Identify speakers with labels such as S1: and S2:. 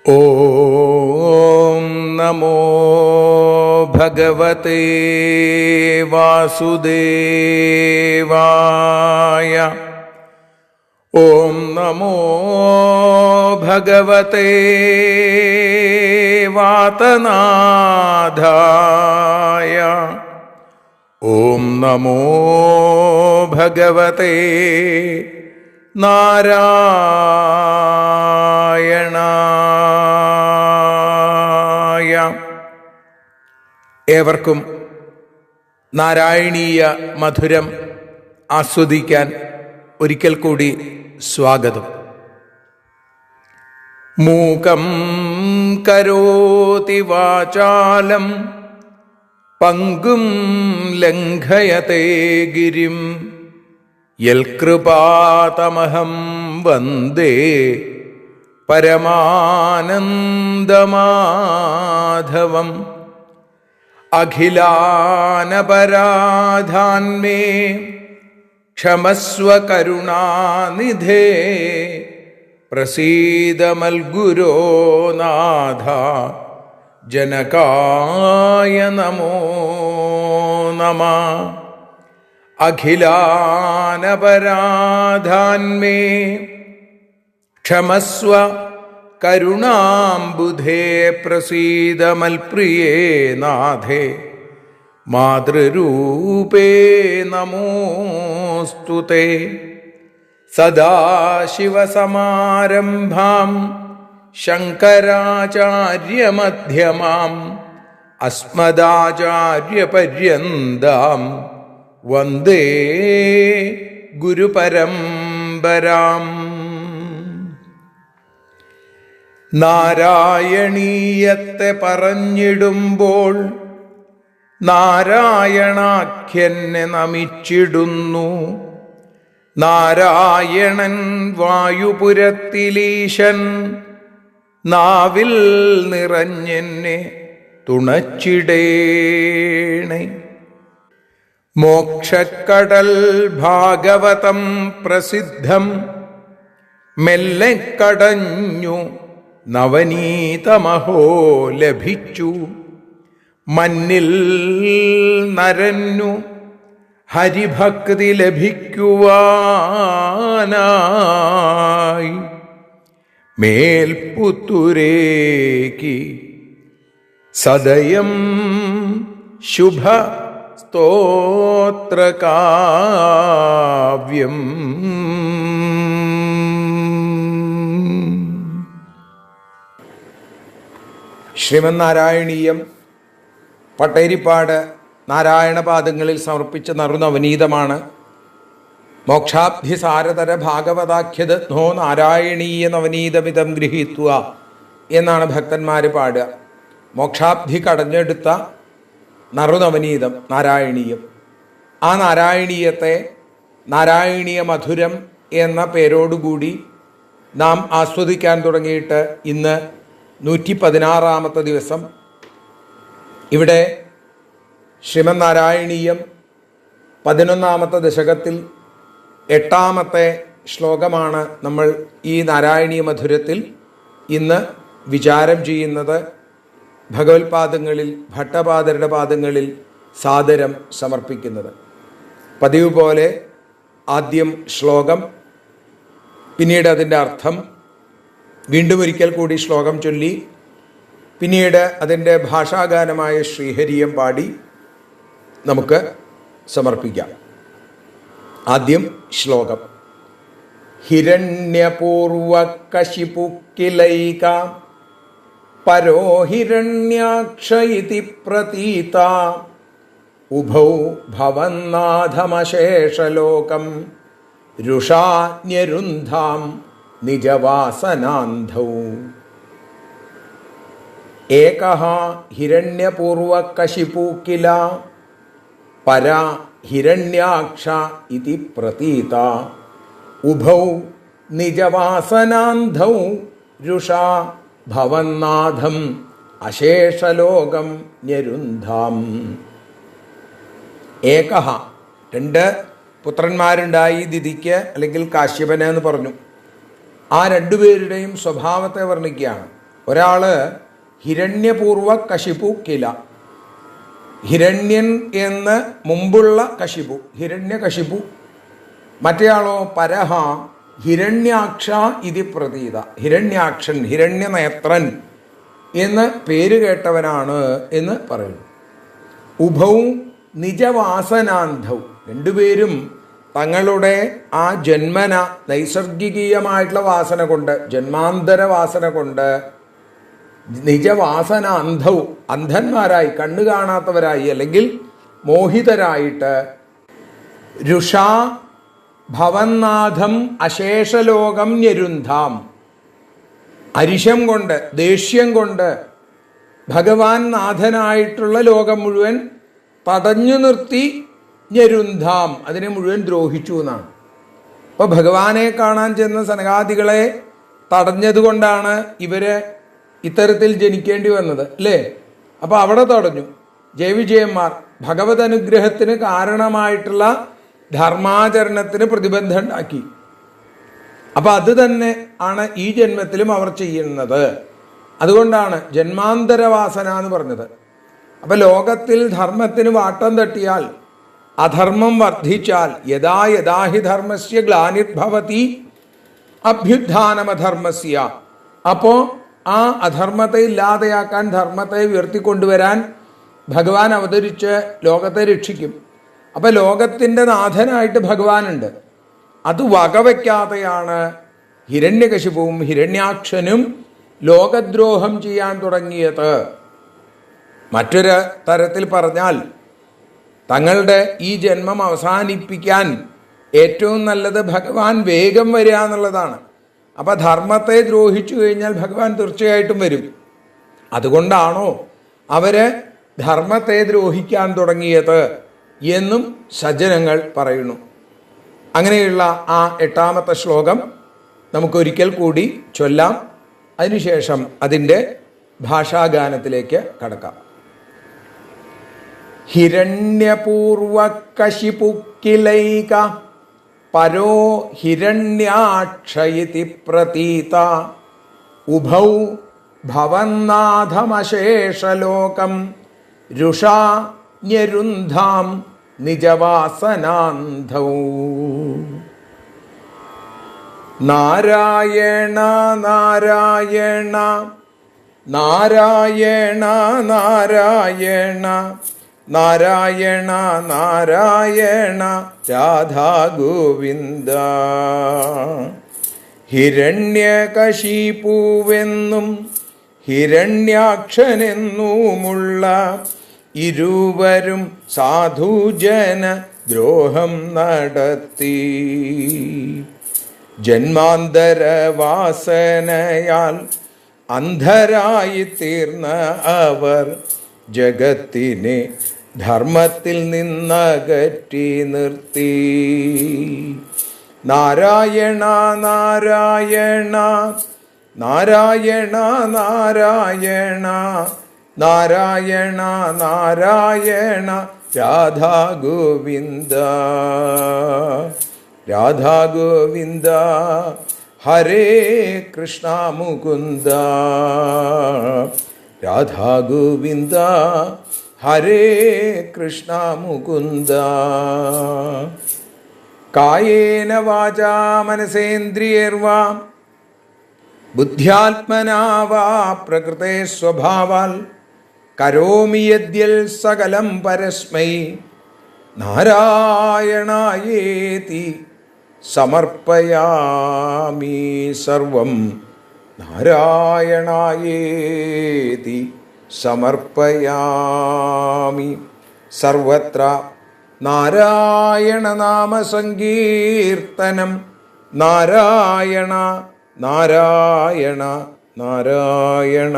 S1: ഓം നമോ ഭഗവതേ വാസുദേവായ. ഓം നമോ ഭഗവതേ വാതനാഥായ. ഓം നമോ ഭഗവതേ നാരായണായ. ഏവർക്കും നാരായണീയ മധുരം ആസ്വദിക്കാൻ ഒരിക്കൽ കൂടി സ്വാഗതം. മൂകം കരോതി വാചാലം പങ്കും ലംഘയത്തെ ഗിരിം യൽകൃപാതമഹം വന്ദേ പരമാനന്ദമാധവം. അഖിലാനപരാധാന്മേ ക്ഷമസ്വ കരുണാനിധേ പ്രസീദ മൽഗുരോ നാഥ ജനകായ നമോ നമഃ. അഖിലാനപരാധാന്മേ ക്ഷമസ്വ കരുണാംബുധേ പ്രസീദ മൽപ്രിയേ നാഥേ മാതൃരൂപേ നമോസ്തുതേ. സദാശിവസമാരംഭാം ശങ്കരാചാര്യമധ്യമാം അസ്മദാചാര്യപര്യന്താം വന്ദേ ഗുരുപരമ്പരാം. നാരായണീയത്തെ പറഞ്ഞിടുമ്പോൾ നാരായണാഖ്യനെ നമിച്ചിടുന്നു. നാരായണൻ വായുപുരത്തിലീശൻ നാവിൽ നിറഞ്ഞെന്നെ തുണച്ചിടേണേ. മോക്ഷക്കടൽ ഭാഗവതം പ്രസിദ്ധം മെല്ലെ കടഞ്ഞു നവനീതമഹോ ലഭിച്ചു. മന്നിൽ നരന്നു ഹരിഭക്തി ലഭിക്കുവാനായി മേൽപുത്തുരേക്ക് സദയം ശുഭ സ്തോത്രകാവ്യം. ശ്രീമന്നാരായണീയം പട്ടേരിപ്പാട് നാരായണപാദങ്ങളിൽ സമർപ്പിച്ച നറുനവനീതമാണ്. മോക്ഷാബ്ധിസാരതര ഭാഗവതാഖ്യദോ നാരായണീയ നവനീതമിതം ഗൃഹീത്വ എന്നാണ് ഭക്തന്മാർ പാടുക. മോക്ഷാബ്ധി കടഞ്ഞെടുത്ത നറുനവനീതം നാരായണീയം. ആ നാരായണീയത്തെ നാരായണീയ മധുരം എന്ന പേരോടുകൂടി നാം ആസ്വദിക്കാൻ തുടങ്ങിയിട്ട് ഇന്ന് 116 ദിവസം. ഇവിടെ ശ്രീമന്നാരായണീയം 11 ദശകത്തിൽ 8 ശ്ലോകമാണ് നമ്മൾ ഈ നാരായണീയ മധുരത്തിൽ ഇന്ന് വിചാരം ചെയ്യുന്നത്. ഭഗവത്പാദങ്ങളിൽ ഭട്ടപാദരുടെ പാദങ്ങളിൽ സാദരം സമർപ്പിക്കുന്നത്. പതിവ് പോലെ ആദ്യം ശ്ലോകം, പിന്നീട് അതിൻ്റെ അർത്ഥം, വീണ്ടും ഒരിക്കൽ കൂടി ശ്ലോകം ചൊല്ലി, പിന്നീട് അതിൻ്റെ ഭാഷാഗാനമായ ശ്രീഹരിയം പാടി നമുക്ക് സമർപ്പിക്കാം. ആദ്യം ശ്ലോകം. ഹിരണ്യപൂർവകശിപുക്കിലൈക പരോ ഹിരണ്യാക്ഷ ഇതി പ്രതീത ഉഭൗ ഭവന്നാഥമശേഷലോകം രുഷാന്യരുന്ധാം നിജവാസനാന്ധൗ. ഏകഃ ഹിരണ്യപൂർവകശിപു കില പരാ ഹിരണ്യാക്ഷ ഇതി പ്രതീത ഉഭൗ നിജവാസനാന്ധൗ രുഷാ ഭവന്നാഥം അശേഷലോകം ഞരുന്ധാം. ഏകഃ, 2 പുത്രന്മാരുണ്ടായി ദിതിക്ക് അല്ലെങ്കിൽ കാശ്യപന് എന്ന് പറഞ്ഞു. ആ 2 പേരുടെയും സ്വഭാവത്തെ വർണ്ണിക്കുകയാണ്. ഒരാള് ഹിരണ്യപൂർവ കശിപു കില, ഹിരണ്യൻ എന്ന് മുമ്പുള്ള കശിപു, ഹിരണ്യകശിപു. മറ്റേയാളോ പരഹ ഹിരണ്യാക്ഷ ഇതി പ്രതീത, ഹിരണ്യാക്ഷൻ, ഹിരണ്യനേത്രൻ എന്ന് പേര് കേട്ടവനാണ് എന്ന് പറയുന്നു. ഉഭൗ നിജവാസനാന്ധൗ, രണ്ടുപേരും തങ്ങളുടെ ആ ജന്മന നൈസർഗികീയമായിട്ടുള്ള വാസന കൊണ്ട്, ജന്മാന്തര വാസന കൊണ്ട് നിജവാസന അന്ധൗ, അന്ധന്മാരായി, കണ്ണു കാണാത്തവരായി അല്ലെങ്കിൽ മോഹിതരായിട്ട് രുഷാ ഭവന്നാഥം അശേഷലോകം ഞരുന്ധാം, അരിശം കൊണ്ട്, ദേഷ്യം കൊണ്ട് ഭഗവാൻ നാഥനായിട്ടുള്ള ലോകം മുഴുവൻ തടഞ്ഞു നിർത്തി ഞരുന്ധാം, അതിനെ മുഴുവൻ ദ്രോഹിച്ചു എന്നാണ്. അപ്പോൾ ഭഗവാനെ കാണാൻ ചെന്ന സനകാദികളെ തടഞ്ഞതുകൊണ്ടാണ് ഇവര് ഇത്തരത്തിൽ ജനിക്കേണ്ടി വന്നത്, അല്ലേ? അപ്പോൾ അവിടെ തടഞ്ഞു. ജയവിജയന്മാർ ഭഗവത് അനുഗ്രഹത്തിന് കാരണമായിട്ടുള്ള ധർമാചരണത്തിന് പ്രതിബന്ധം ഉണ്ടാക്കി. അപ്പം അത് തന്നെ ആണ് ഈ ജന്മത്തിലും അവർ ചെയ്യുന്നത്. അതുകൊണ്ടാണ് ജന്മാന്തരവാസന എന്ന് പറഞ്ഞത്. അപ്പം ലോകത്തിൽ ധർമ്മത്തിന് വാട്ടം തട്ടിയാൽ, അധർമ്മം വർദ്ധിച്ചാൽ, യഥാ യഥാഹി ധർമ്മസ്യ ഗ്ലാനിർഭവതി അഭ്യുത്ഥാനമധർമ്മസ്യ, അപ്പോൾ ആ അധർമ്മത്തെ ഇല്ലാതെയാക്കാൻ, ധർമ്മത്തെ ഉയർത്തിക്കൊണ്ടുവരാൻ ഭഗവാൻ അവതരിച്ച് ലോകത്തെ രക്ഷിക്കും. അപ്പം ലോകത്തിൻ്റെ നാഥനായിട്ട് ഭഗവാനുണ്ട്. അത് വകവയ്ക്കാതെയാണ് ഹിരണ്യകശിപുവും ഹിരണ്യാക്ഷനും ലോകദ്രോഹം ചെയ്യാൻ തുടങ്ങിയത്. മറ്റൊരു തരത്തിൽ പറഞ്ഞാൽ, തങ്ങളുടെ ഈ ജന്മം അവസാനിപ്പിക്കാൻ ഏറ്റവും നല്ലത് ഭഗവാൻ വേഗം വരിക എന്നുള്ളതാണ്. അപ്പം ധർമ്മത്തെ ദ്രോഹിച്ചു കഴിഞ്ഞാൽ ഭഗവാൻ തീർച്ചയായിട്ടും വരും. അതുകൊണ്ടാണോ അവര് ധർമ്മത്തെ ദ്രോഹിക്കാൻ തുടങ്ങിയത് എന്നും സജ്ജനങ്ങൾ പറയുന്നു. അങ്ങനെയുള്ള ആ 8ാമത്തെ ശ്ലോകം നമുക്കൊരിക്കൽ കൂടി ചൊല്ലാം. അതിനുശേഷം അതിൻ്റെ ഭാഷാഗാനത്തിലേക്ക് കടക്കാം. ഹിരണ്യപൂർവകശിപുക്കിലൈക പരോ ഹിരണ്യാക്ഷയിതി പ്രതീത ഉഭൗ ഭവന്നാഥമശേഷലോകം രുഷാ ഞരുന്ധാം നിജവാസനാന്ധൗ. നാരായണ നാരായണ നാരായണ നാരായണ നാരായണ നാരായണ രാധാ ഗോവിന്ദ. ഹിരണ്യകശിപുവെന്നും ഹിരണ്യാക്ഷനെന്നുമുള്ള ഇരുവരും സാധുജന ദ്രോഹം നടത്തി. ജന്മാന്തരവാസനയാൽ അന്ധരായി തീർന്ന അവർ ജഗത്തിനെ ധർമ്മത്തിൽ നിന്നകറ്റി നിർത്തി. നാരായണ നാരായണ നാരായണ നാരായണ നാരായണ നാരായണ രാധാ ഗോവിന്ദ. രാധാ ഗോവിന്ദ ഹരേ കൃഷ്ണ മുകുന്ദ. രാധാ ഗോവിന്ദ ഹരേ കൃഷ്ണ മുകുന്ദ. കായേന വാചാ മനസേന്ദ്രിയൈർവാ ബുദ്ധ്യാത്മനാ വാ പ്രകൃതേ സ്വഭാവാൽ കരോമി യദ്യൽ സകലം പരസ്മൈ നാരായണായേതി സമർപ്പയാമി സർവം. നാരായണായേതി സമർപ്പയാമി. സർവത്ര നാരായണ നാമ സങ്കീർത്തനം. നാരായണ നാരായണ നാരായണ.